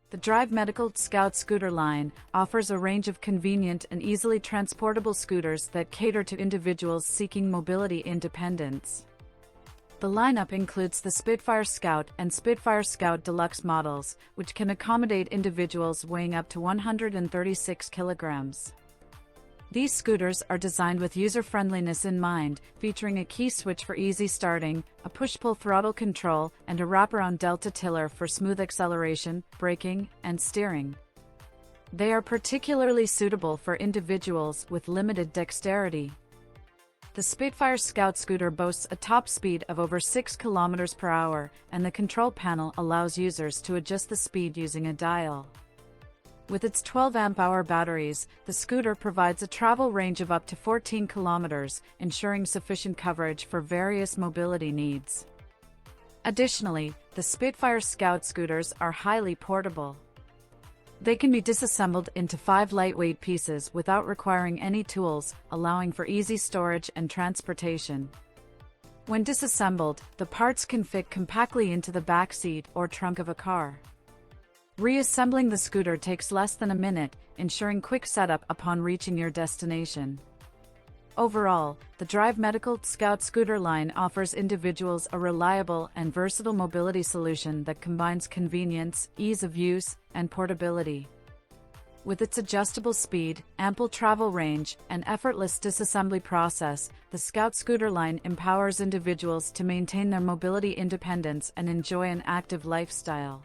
The Drive Medical Scout scooter line offers a range of convenient and easily transportable scooters that cater to individuals seeking mobility independence. The lineup includes the Spitfire Scout and Spitfire Scout Deluxe models, which can accommodate individuals weighing up to 136 kilograms. These scooters are designed with user-friendliness in mind, featuring a key switch for easy starting, a push-pull throttle control, and a wraparound delta tiller for smooth acceleration, braking, and steering. They are particularly suitable for individuals with limited dexterity. The Spitfire Scout scooter boasts a top speed of over 6 km per hour, and the control panel allows users to adjust the speed using a dial. With its 12 amp-hour batteries, the scooter provides a travel range of up to 14 kilometers, ensuring sufficient coverage for various mobility needs. Additionally, the Spitfire Scout scooters are highly portable. They can be disassembled into 5 lightweight pieces without requiring any tools, allowing for easy storage and transportation. When disassembled, the parts can fit compactly into the back seat or trunk of a car. Reassembling the scooter takes less than a minute, ensuring quick setup upon reaching your destination. Overall, the Drive Medical Scout scooter line offers individuals a reliable and versatile mobility solution that combines convenience, ease of use, and portability. With its adjustable speed, ample travel range, and effortless disassembly process, the Scout scooter line empowers individuals to maintain their mobility independence and enjoy an active lifestyle.